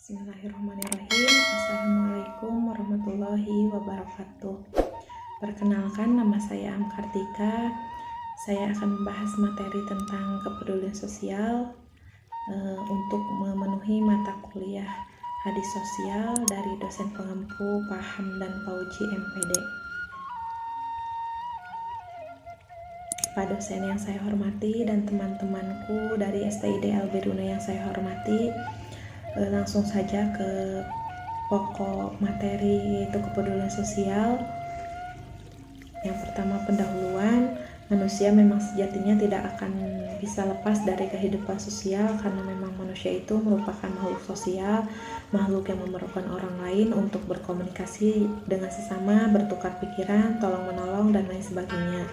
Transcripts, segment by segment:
Bismillahirrahmanirrahim. Assalamualaikum warahmatullahi wabarakatuh. Perkenalkan, nama saya Amkartika. Saya akan membahas materi tentang kepedulian sosial untuk memenuhi mata kuliah hadis sosial dari dosen pengempu Pak Hamdan Fauzi MPD. Pak dosen yang saya hormati dan teman-temanku dari STID Al-Biruna yang saya hormati, langsung saja ke pokok materi, yaitu kepedulian sosial. Yang pertama, pendahuluan. Manusia memang sejatinya tidak akan bisa lepas dari kehidupan sosial karena memang manusia itu merupakan makhluk sosial, makhluk yang memerlukan orang lain untuk berkomunikasi dengan sesama, bertukar pikiran, tolong-menolong, dan lain sebagainya.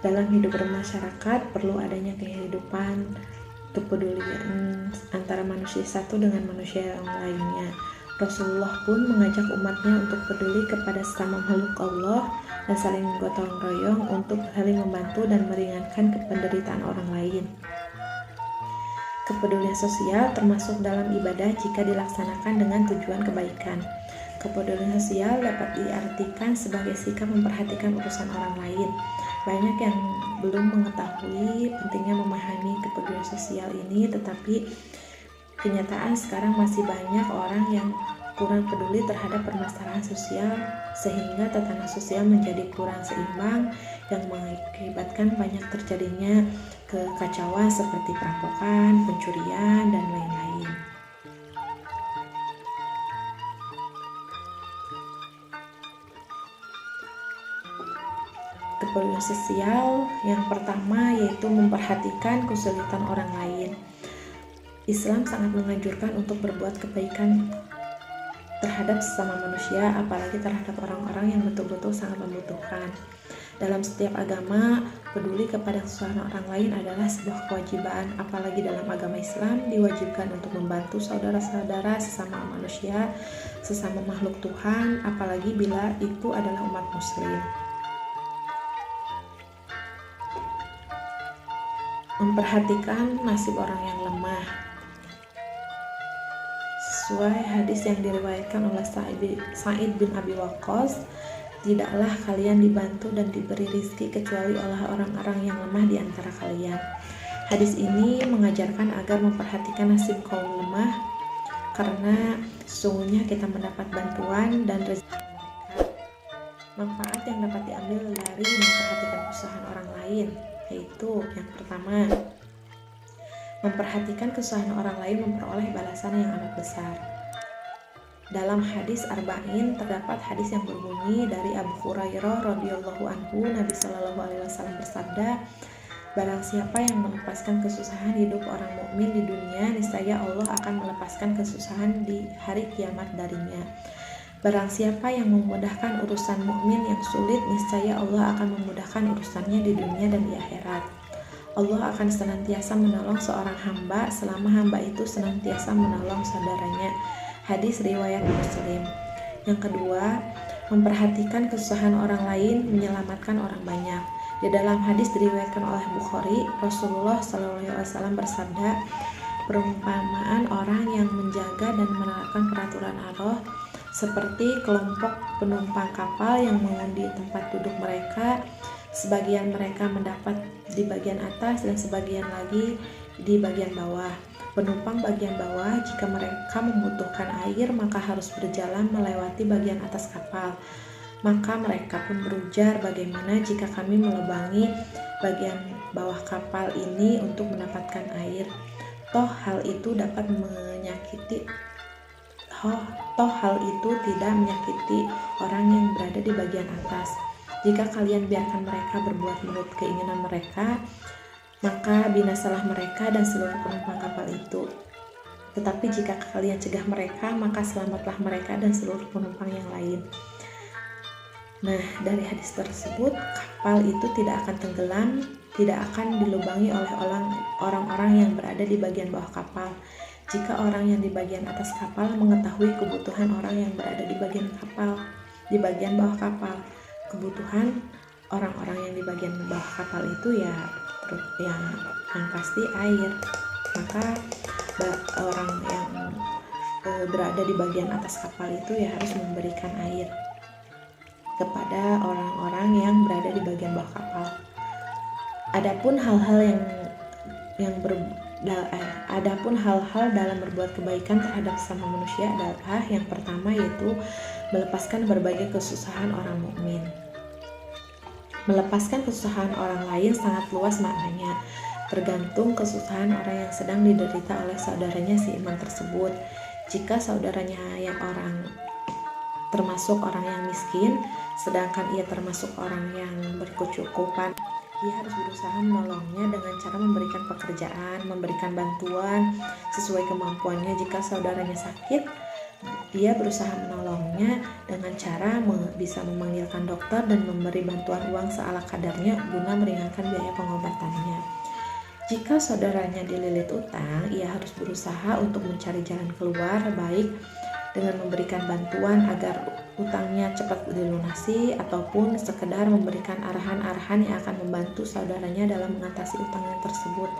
Dalam hidup bermasyarakat perlu adanya kehidupan kepedulian antara manusia satu dengan manusia yang lainnya. Rasulullah pun mengajak umatnya untuk peduli kepada sesama makhluk Allah dan saling gotong royong untuk saling membantu dan meringankan penderitaan orang lain. Kepedulian sosial termasuk dalam ibadah jika dilaksanakan dengan tujuan kebaikan. Kepedulian sosial dapat diartikan sebagai sikap memperhatikan urusan orang lain. Banyak yang belum mengetahui pentingnya memahami kepedulian sosial ini, tetapi kenyataan sekarang masih banyak orang yang kurang peduli terhadap permasalahan sosial sehingga tatanan sosial menjadi kurang seimbang yang mengakibatkan banyak terjadinya kekacauan seperti perampokan, pencurian, dan lain-lain. Kepedulian sosial yang pertama yaitu memperhatikan kesulitan orang lain. Islam sangat menganjurkan untuk berbuat kebaikan terhadap sesama manusia, apalagi terhadap orang-orang yang betul-betul sangat membutuhkan. Dalam setiap agama, peduli kepada kesulitan orang lain adalah sebuah kewajiban, apalagi dalam agama Islam diwajibkan untuk membantu saudara-saudara sesama manusia, sesama makhluk Tuhan, apalagi bila itu adalah umat muslim. Memperhatikan nasib orang yang lemah. Sesuai hadis yang diriwayatkan oleh Sa'id bin Abi Waqqas, tidaklah kalian dibantu dan diberi rizki kecuali oleh orang-orang yang lemah di antara kalian. Hadis ini mengajarkan agar memperhatikan nasib kaum lemah, karena sesungguhnya kita mendapat bantuan dan rezeki mereka. Manfaat yang dapat diambil dari memperhatikan kesusahan orang lain, yaitu yang pertama, memperhatikan kesusahan orang lain memperoleh balasan yang amat besar. Dalam hadis Arba'in terdapat hadis yang berbunyi dari Abu Hurairah radhiyallahu anhu, Nabi Shallallahu alaihi wasallam bersabda, barang siapa yang melepaskan kesusahan hidup orang mukmin di dunia, niscaya Allah akan melepaskan kesusahan di hari kiamat darinya. Barang siapa yang memudahkan urusan mukmin yang sulit, niscaya Allah akan memudahkan urusannya di dunia dan di akhirat. Allah akan senantiasa menolong seorang hamba selama hamba itu senantiasa menolong saudaranya. Hadis riwayat Muslim. Yang kedua, memperhatikan kesusahan orang lain menyelamatkan orang banyak. Di dalam hadis diriwayatkan oleh Bukhari, Rasulullah SAW bersabda, perumpamaan orang yang menjaga dan menerapkan peraturan Allah seperti kelompok penumpang kapal yang mengundi tempat duduk mereka. Sebagian mereka mendapat di bagian atas dan sebagian lagi di bagian bawah. Penumpang bagian bawah jika mereka membutuhkan air maka harus berjalan melewati bagian atas kapal. Maka mereka pun berujar, bagaimana jika kami melubangi bagian bawah kapal ini untuk mendapatkan air? Toh hal itu tidak menyakiti orang yang berada di bagian atas. Jika kalian biarkan mereka berbuat menurut keinginan mereka, maka binasalah mereka dan seluruh penumpang kapal itu. Tetapi jika kalian cegah mereka, maka selamatlah mereka dan seluruh penumpang yang lain. Nah, dari hadis tersebut, kapal itu tidak akan tenggelam, tidak akan dilubangi oleh orang-orang yang berada di bagian bawah kapal. Jika orang yang di bagian atas kapal mengetahui kebutuhan orang yang berada di bagian bawah kapal, kebutuhan orang-orang yang di bagian bawah kapal itu ya yang pasti air, maka orang yang berada di bagian atas kapal itu ya harus memberikan air kepada orang-orang yang berada di bagian bawah kapal. Adapun hal-hal dalam berbuat kebaikan terhadap sesama manusia adalah yang pertama, yaitu melepaskan berbagai kesusahan orang mukmin. Melepaskan kesusahan orang lain sangat luas maknanya, tergantung kesusahan orang yang sedang diderita oleh saudaranya seiman tersebut. Jika saudaranya yang termasuk orang yang miskin, sedangkan ia termasuk orang yang berkecukupan, ia harus berusaha menolongnya dengan cara memberikan pekerjaan, memberikan bantuan sesuai kemampuannya. Jika saudaranya sakit, dia berusaha menolongnya dengan cara bisa memanggilkan dokter dan memberi bantuan uang seala kadarnya guna meringankan biaya pengobatannya. Jika saudaranya dililit utang, ia harus berusaha untuk mencari jalan keluar, baik dengan memberikan bantuan agar utangnya cepat dilunasi ataupun sekedar memberikan arahan-arahan yang akan membantu saudaranya dalam mengatasi utangnya tersebut.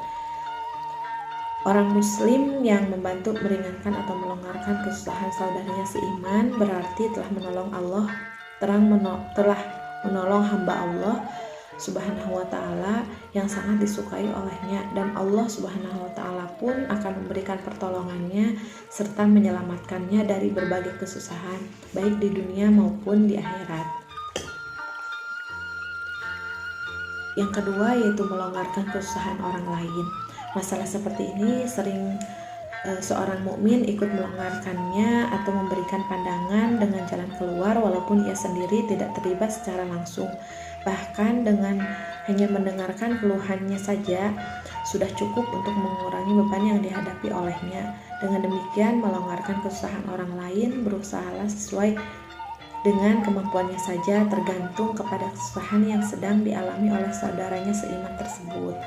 Orang muslim yang membantu meringankan atau melonggarkan kesusahan saudaranya seiman berarti telah menolong telah menolong hamba Allah Subhanahu wa ta'ala yang sangat disukai olehnya, dan Allah Subhanahu wa ta'ala pun akan memberikan pertolongannya serta menyelamatkannya dari berbagai kesusahan baik di dunia maupun di akhirat. Yang kedua yaitu melonggarkan kesusahan orang lain. Masalah seperti ini sering seorang mukmin ikut melonggarkannya atau memberikan pandangan dengan jalan keluar walaupun ia sendiri tidak terlibat secara langsung. Bahkan dengan hanya mendengarkan keluhannya saja sudah cukup untuk mengurangi beban yang dihadapi olehnya. Dengan demikian, melonggarkan kesusahan orang lain berusahalah sesuai dengan kemampuannya saja, tergantung kepada kesusahan yang sedang dialami oleh saudaranya seiman tersebut.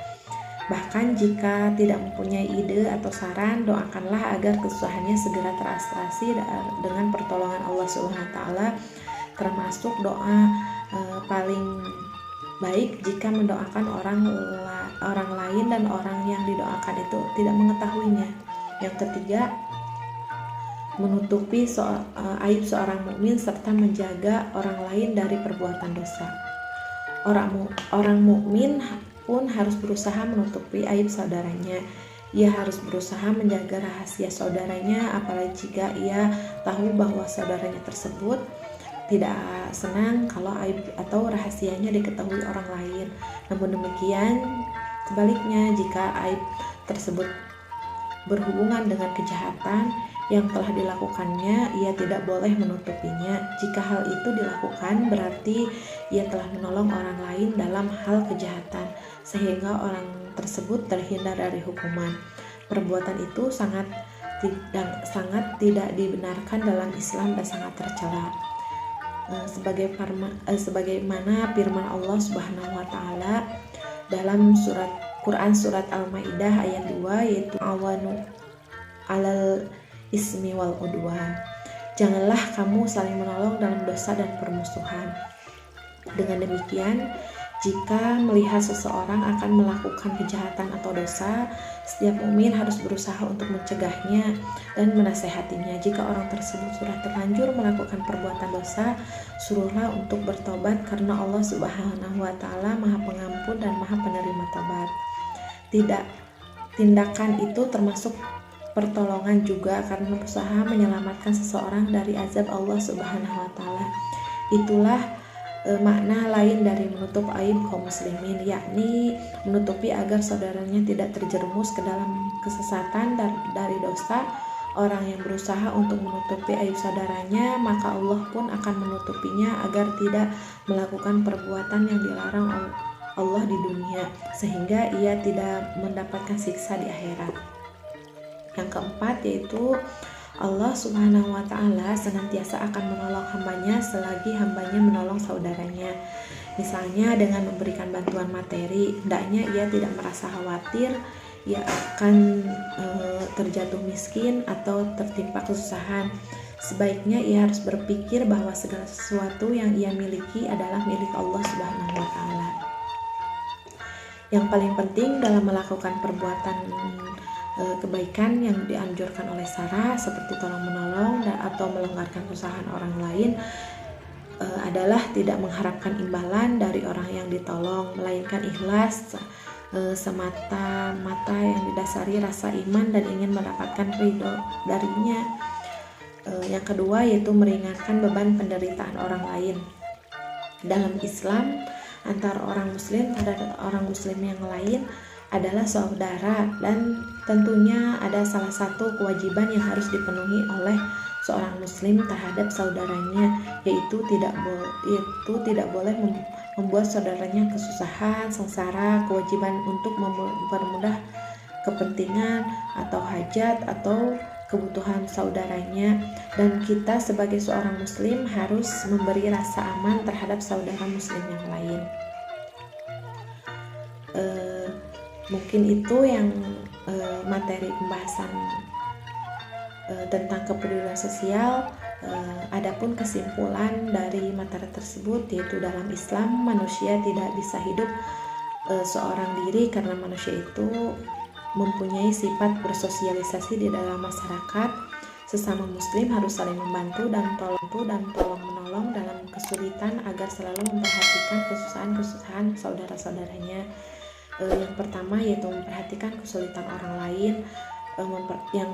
Bahkan jika tidak mempunyai ide atau saran, doakanlah agar kesusahannya segera teratasi dengan pertolongan Allah Subhanahu wa ta'ala, termasuk doa paling baik jika mendoakan orang lain dan orang yang didoakan itu tidak mengetahuinya. Yang ketiga, menutupi aib seorang mukmin serta menjaga orang lain dari perbuatan dosa. Orang mukmin pun harus berusaha menutupi aib saudaranya. Ia harus berusaha menjaga rahasia saudaranya, apalagi jika ia tahu bahwa saudaranya tersebut tidak senang kalau aib atau rahasianya diketahui orang lain. Namun demikian, sebaliknya jika aib tersebut berhubungan dengan kejahatan yang telah dilakukannya, ia tidak boleh menutupinya. Jika hal itu dilakukan, berarti ia telah menolong orang lain dalam hal kejahatan, sehingga orang tersebut terhindar dari hukuman. Perbuatan itu sangat tidak dibenarkan dalam Islam dan sangat tercela. Sebagaimana firman Allah Subhanahu wa ta'ala dalam Quran surat Al-Maidah ayat 2, yaitu awanu alal ismi wal udwan. Janganlah kamu saling menolong dalam dosa dan permusuhan. Dengan demikian, jika melihat seseorang akan melakukan kejahatan atau dosa, setiap mukmin harus berusaha untuk mencegahnya dan menasehatinya. Jika orang tersebut sudah terlanjur melakukan perbuatan dosa, suruhlah untuk bertobat karena Allah Subhanahu wa ta'ala Maha Pengampun dan Maha Penerima Tobat. Tindakan itu termasuk pertolongan juga karena berusaha menyelamatkan seseorang dari azab Allah Subhanahu wa ta'ala. Itulah makna lain dari menutup aib kaum muslimin, yakni menutupi agar saudaranya tidak terjerumus ke dalam kesesatan dari dosa. Orang yang berusaha untuk menutupi aib saudaranya, maka Allah pun akan menutupinya agar tidak melakukan perbuatan yang dilarang Allah di dunia, sehingga ia tidak mendapatkan siksa di akhirat. Yang keempat yaitu Allah Subhanahu wa ta'ala senantiasa akan menolong hambanya selagi hambanya menolong saudaranya. Misalnya dengan memberikan bantuan materi, hendaknya ia tidak merasa khawatir ia akan terjatuh miskin atau tertimpa kesusahan. Sebaiknya ia harus berpikir bahwa segala sesuatu yang ia miliki adalah milik Allah Subhanahu wa ta'ala. Yang paling penting dalam melakukan perbuatan kebaikan yang dianjurkan oleh syara seperti tolong menolong atau melonggarkan usaha orang lain adalah tidak mengharapkan imbalan dari orang yang ditolong, melainkan ikhlas semata-mata yang didasari rasa iman dan ingin mendapatkan ridho darinya. Yang kedua yaitu meringankan beban penderitaan orang lain. Dalam Islam, antara orang muslim terhadap orang muslim yang lain adalah saudara, dan tentunya ada salah satu kewajiban yang harus dipenuhi oleh seorang muslim terhadap saudaranya, yaitu tidak boleh membuat saudaranya kesusahan, sengsara. Kewajiban untuk mempermudah kepentingan atau hajat atau kebutuhan saudaranya, dan kita sebagai seorang muslim harus memberi rasa aman terhadap saudara muslim yang lain. Mungkin itu yang materi pembahasan tentang kepedulian sosial. Adapun kesimpulan dari materi tersebut yaitu dalam Islam manusia tidak bisa hidup seorang diri, karena manusia itu mempunyai sifat bersosialisasi di dalam masyarakat. Sesama muslim harus saling membantu dan tolong menolong dalam kesulitan agar selalu memperhatikan kesusahan saudara-saudaranya. Yang pertama yaitu memperhatikan kesulitan orang lain, yang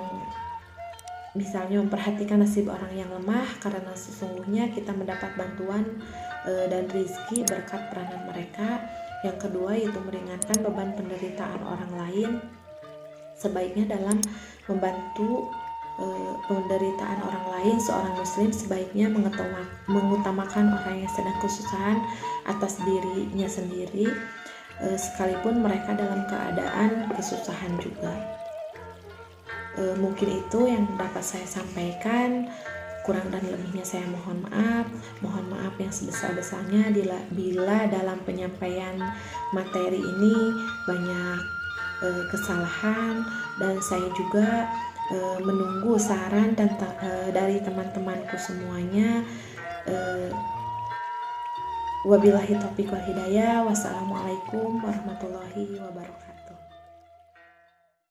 misalnya memperhatikan nasib orang yang lemah, karena sesungguhnya kita mendapat bantuan dan rezeki berkat peranan mereka. Yang kedua yaitu meringankan beban penderitaan orang lain. Sebaiknya dalam membantu penderitaan orang lain, seorang muslim sebaiknya mengutamakan orang yang sedang kesusahan atas dirinya sendiri, sekalipun mereka dalam keadaan kesusahan juga. Mungkin itu yang dapat saya sampaikan. Kurang dan lebihnya saya mohon maaf. Mohon maaf yang sebesar-besarnya bila dalam penyampaian materi ini banyak kesalahan, dan saya juga menunggu saran dari teman-temanku semuanya. Wabillahi taufiq wal hidayah. Wassalamualaikum warahmatullahi wabarakatuh.